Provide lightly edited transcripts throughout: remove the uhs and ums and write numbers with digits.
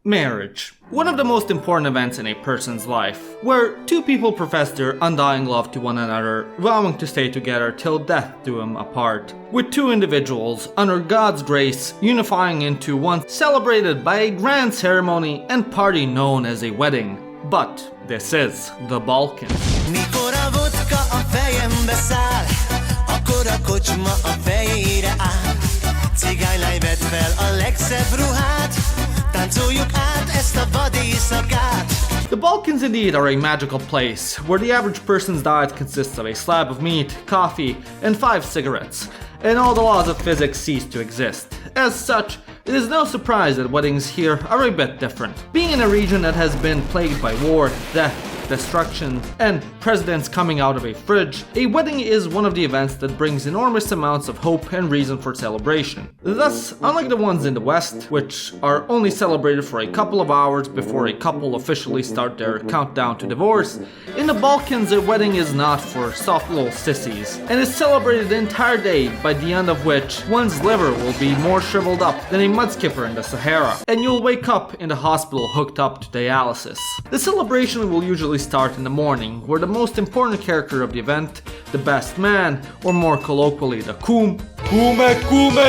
Marriage. One of the most important events in a person's life, where two people profess their undying love to one another, vowing to stay together till death do them apart. With two individuals, under God's grace, unifying into one, celebrated by a grand ceremony and party known as a wedding. But this is the Balkans. Mikor a vodka a fejembe száll, akkor a kocsma a fejére áll. Cigánylány vedd fel a legszebb ruhát, táncoljuk át ezt a vad éjszakát. The Balkans indeed are a magical place, where the average person's diet consists of a slab of meat, coffee, and 5 cigarettes, and all the laws of physics cease to exist. As such, it is no surprise that weddings here are a bit different. Being in a region that has been plagued by war, death, destruction, and presidents coming out of a fridge, a wedding is one of the events that brings enormous amounts of hope and reason for celebration. Thus, unlike the ones in the West, which are only celebrated for a couple of hours before a couple officially start their countdown to divorce, in the Balkans a wedding is not for soft little sissies, and is celebrated the entire day, by the end of which one's liver will be more shriveled up than a mudskipper in the Sahara, and you'll wake up in the hospital hooked up to dialysis. The celebration will usually start in the morning, where the most important character of the event, the best man, or more colloquially the kume,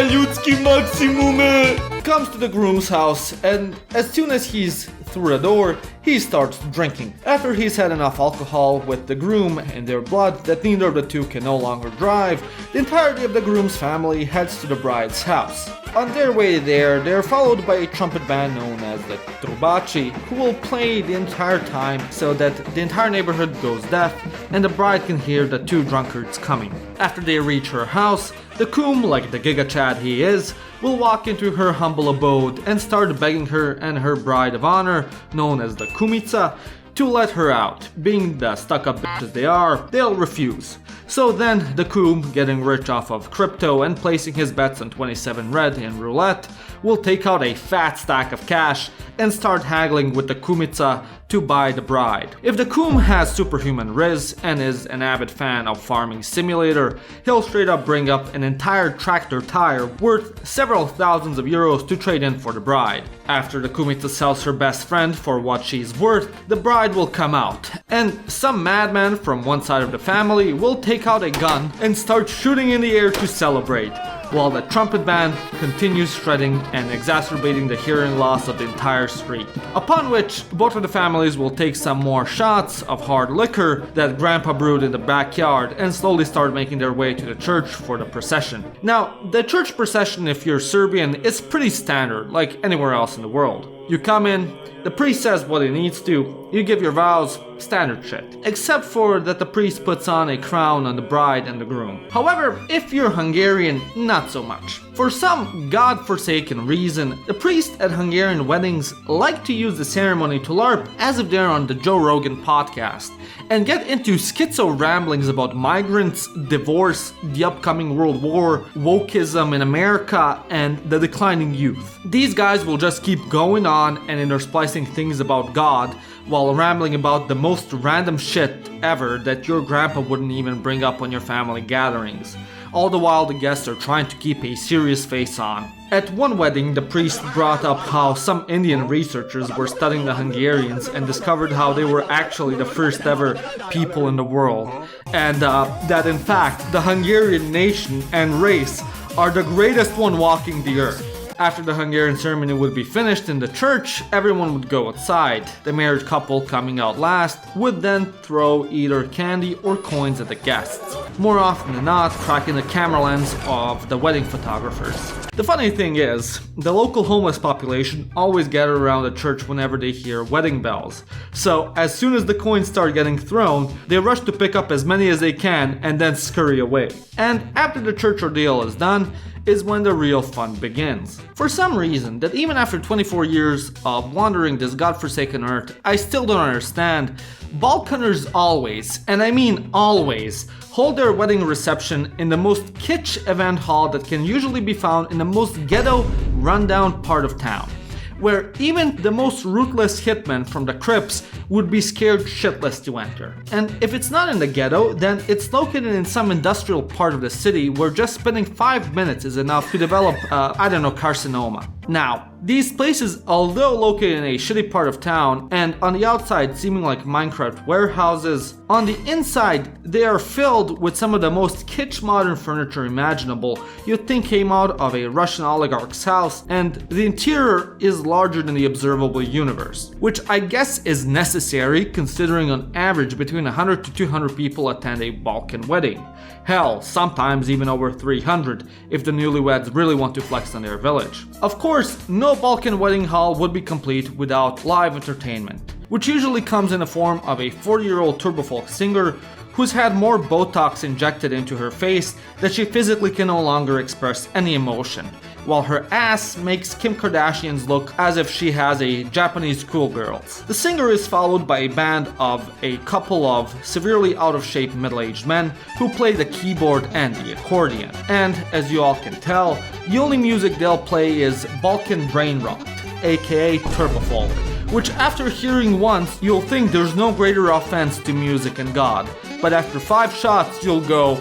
ludzki maksimume, comes to the groom's house, and as soon as he's through the door, he starts drinking. After he's had enough alcohol with the groom in their blood that neither of the two can no longer drive, the entirety of the groom's family heads to the bride's house. On their way there, they're followed by a trumpet band known as the trubachi, who will play the entire time so that the entire neighborhood goes deaf and the bride can hear the two drunkards coming. After they reach her house, the kume, like the Giga Chad he is, will walk into her humble abode and start begging her and her bride of honor, known as the kumitsa, to let her out. Being the stuck-up bitches they are, they'll refuse. So then, the kume, getting rich off of crypto and placing his bets on 27 red in roulette, will take out a fat stack of cash and start haggling with the kumitsa to buy the bride. If the kume has superhuman riz and is an avid fan of Farming Simulator, he'll straight up bring up an entire tractor tire worth several thousands of euros to trade in for the bride. After the kumitsa sells her best friend for what she's worth, the bride will come out, and some madman from one side of the family will take out a gun and start shooting in the air to celebrate, while the trumpet band continues shredding and exacerbating the hearing loss of the entire street. Upon which, both of the families will take some more shots of hard liquor that Grandpa brewed in the backyard and slowly start making their way to the church for the procession. Now, the church procession, if you're Serbian, is pretty standard, like anywhere else in the world. You come in, the priest says what he needs to, you give your vows, standard shit. Except for that the priest puts on a crown on the bride and the groom. However, if you're Hungarian, not so much. For some god-forsaken reason, the priests at Hungarian weddings like to use the ceremony to LARP as if they're on the Joe Rogan podcast, and get into schizo ramblings about migrants, divorce, the upcoming world war, wokeism in America, and the declining youth. These guys will just keep going on and intersplicing things about God while rambling about the most random shit ever that your grandpa wouldn't even bring up on your family gatherings. All the while the guests are trying to keep a serious face on. At one wedding, the priest brought up how some Indian researchers were studying the Hungarians and discovered how they were actually the first ever people in the world. And that in fact, the Hungarian nation and race are the greatest one walking the earth. After the Hungarian ceremony would be finished in the church, everyone would go outside. The married couple, coming out last, would then throw either candy or coins at the guests, more often than not cracking the camera lens of the wedding photographers. The funny thing is, the local homeless population always gather around the church whenever they hear wedding bells. So as soon as the coins start getting thrown, they rush to pick up as many as they can and then scurry away. And after the church ordeal is done, is when the real fun begins. For some reason, that even after 24 years of wandering this godforsaken earth, I still don't understand, Balkaners always, and I mean always, hold their wedding reception in the most kitsch event hall that can usually be found in the most ghetto, rundown part of town, where even the most ruthless hitman from the Crips would be scared shitless to enter. And if it's not in the ghetto, then it's located in some industrial part of the city where just spending 5 minutes is enough to develop, carcinoma. Now, these places, although located in a shitty part of town and on the outside seeming like Minecraft warehouses, on the inside they are filled with some of the most kitsch modern furniture imaginable you'd think came out of a Russian oligarch's house, and the interior is larger than the observable universe, which I guess is necessary considering on average between 100 to 200 people attend a Balkan wedding. Hell, sometimes even over 300 if the newlyweds really want to flex on their village. Of course, no Balkan wedding hall would be complete without live entertainment, which usually comes in the form of a 40-year-old turbofolk singer who's had more Botox injected into her face that she physically can no longer express any emotion, while her ass makes Kim Kardashian's look as if she has a Japanese schoolgirl's. The singer is followed by a band of a couple of severely out-of-shape middle-aged men who play the keyboard and the accordion. And as you all can tell, the only music they'll play is Balkan brain rot, aka turbofolk, which after hearing once, you'll think there's no greater offense to music and God, but after 5 shots, you'll go,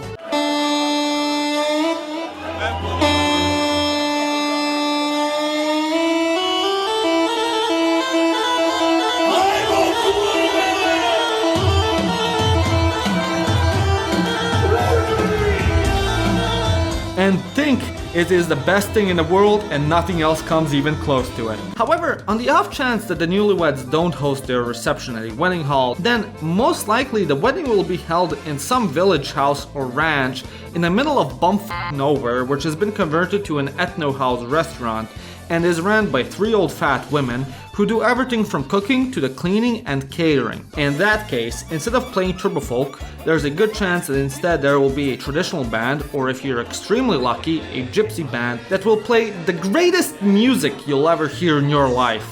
and think it is the best thing in the world and nothing else comes even close to it. However, on the off chance that the newlyweds don't host their reception at a wedding hall, then most likely the wedding will be held in some village house or ranch in the middle of bumfuck nowhere, which has been converted to an ethno-house restaurant and is ran by 3 old fat women who do everything from cooking to the cleaning and catering. In that case, instead of playing turbofolk, there's a good chance that instead there will be a traditional band, or if you're extremely lucky, a gypsy band that will play the greatest music you'll ever hear in your life.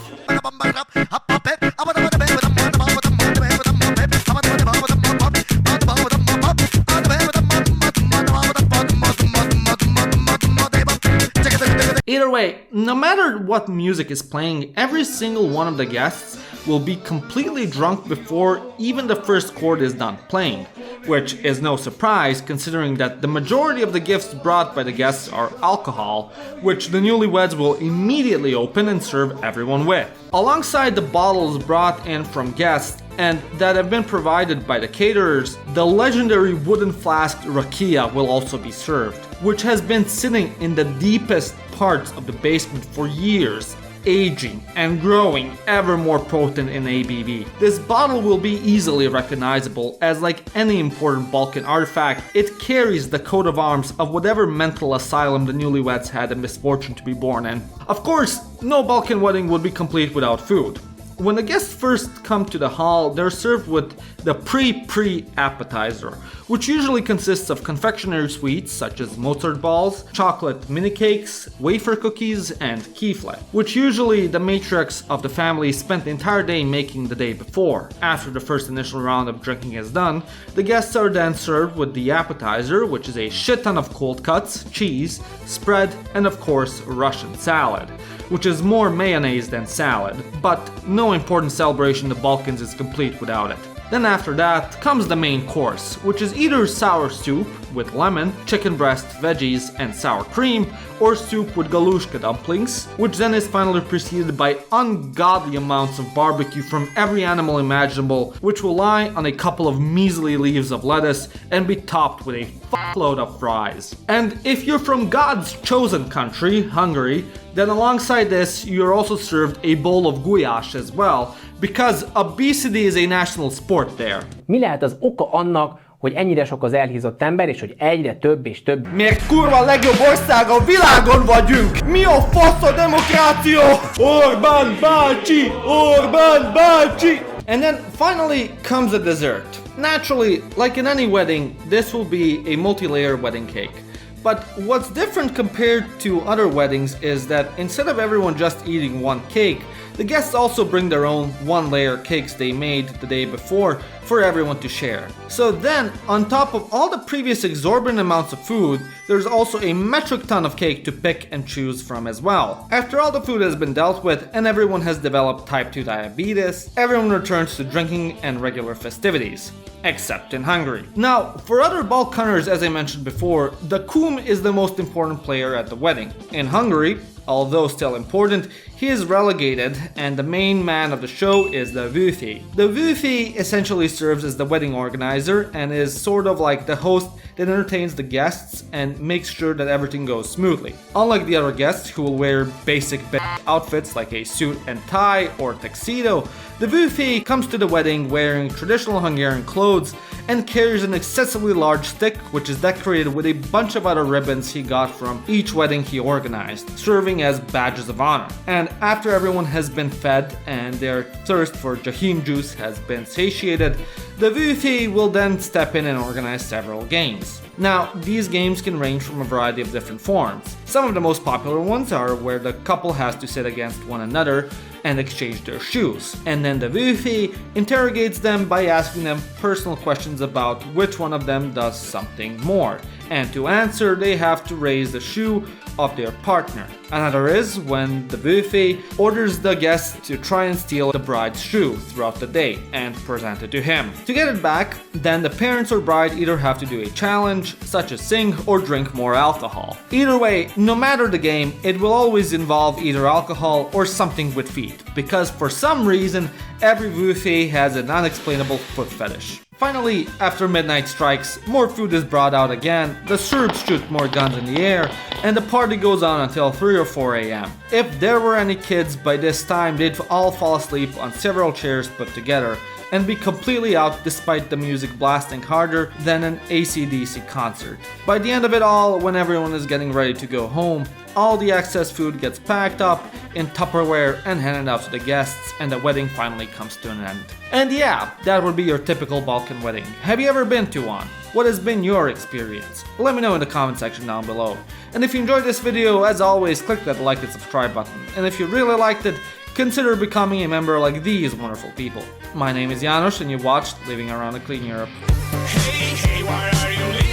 Either way, no matter what music is playing, every single one of the guests will be completely drunk before even the first chord is done playing, which is no surprise considering that the majority of the gifts brought by the guests are alcohol, which the newlyweds will immediately open and serve everyone with. Alongside the bottles brought in from guests and that have been provided by the caterers, the legendary wooden flask rakia will also be served, which has been sitting in the deepest parts of the basement for years, aging and growing ever more potent in ABV. This bottle will be easily recognizable as, like any important Balkan artifact, it carries the coat of arms of whatever mental asylum the newlyweds had the misfortune to be born in. Of course, no Balkan wedding would be complete without food. When the guests first come to the hall, they're served with the pre appetizer, which usually consists of confectionery sweets such as Mozart balls, chocolate mini cakes, wafer cookies, and kifle, which usually the matriarchs of the family spent the entire day making the day before. After the first initial round of drinking is done, the guests are then served with the appetizer, which is a shit ton of cold cuts, cheese, spread, and of course Russian salad, which is more mayonnaise than salad, but no important celebration in the Balkans is complete without it. Then after that comes the main course, which is either sour soup with lemon, chicken breast, veggies, and sour cream, or soup with galushka dumplings, which then is finally preceded by ungodly amounts of barbecue from every animal imaginable, which will lie on a couple of measly leaves of lettuce and be topped with a fuckload of fries. And if you're from God's chosen country, Hungary, then alongside this, you're also served a bowl of gulyás as well, because obesity is a national sport there. Mi lehet az oka annak, hogy ennyire sok az elhízott ember, és hogy egyre több és több... Miért kurva legjobb ország a világon vagyunk? Mi a fasz a demokrácia? Orbán bácsi! Orbán bácsi! And then finally comes the dessert. Naturally, like in any wedding, this will be a multi-layer wedding cake. But what's different compared to other weddings is that instead of everyone just eating one cake, the guests also bring their own one-layer cakes they made the day before for everyone to share. So then, on top of all the previous exorbitant amounts of food, there's also a metric ton of cake to pick and choose from as well. After all the food has been dealt with and everyone has developed type 2 diabetes, everyone returns to drinking and regular festivities. Except in Hungary. Now, for other Balkaners, as I mentioned before, the kum is the most important player at the wedding. In Hungary, although still important, he is relegated, and the main man of the show is the vőfi. The vőfi essentially serves as the wedding organizer and is sort of like the host that entertains the guests and makes sure that everything goes smoothly. Unlike the other guests who will wear basic outfits like a suit and tie or tuxedo, the vőfi comes to the wedding wearing traditional Hungarian clothes and carries an excessively large stick which is decorated with a bunch of other ribbons he got from each wedding he organized, serving as badges of honor. And after everyone has been fed and their thirst for Jahim juice has been satiated, the vőfi will then step in and organize several games. Now, these games can range from a variety of different forms. Some of the most popular ones are where the couple has to sit against one another and exchange their shoes. And then the vőfi interrogates them by asking them personal questions about which one of them does something more. And to answer, they have to raise the shoe of their partner. Another is when the vőfi orders the guests to try and steal the bride's shoe throughout the day and present it to him. To get it back, then the parents or bride either have to do a challenge, such as sing or drink more alcohol. Either way, no matter the game, it will always involve either alcohol or something with feet, because for some reason, every vőfi has an unexplainable foot fetish. Finally, after midnight strikes, more food is brought out again, the Serbs shoot more guns in the air, and the party goes on until 3 or 4 am. If there were any kids, by this time they'd all fall asleep on several chairs put together, and be completely out despite the music blasting harder than an AC/DC concert. By the end of it all, when everyone is getting ready to go home, all the excess food gets packed up in Tupperware and handed out to the guests, and the wedding finally comes to an end. And yeah, that would be your typical Balkan wedding. Have you ever been to one? What has been your experience? Let me know in the comment section down below. And if you enjoyed this video, as always, click that like and subscribe button. And if you really liked it, consider becoming a member like these wonderful people. My name is Janos and you watched Living Around a Clean Europe. Hey, why are you leaving?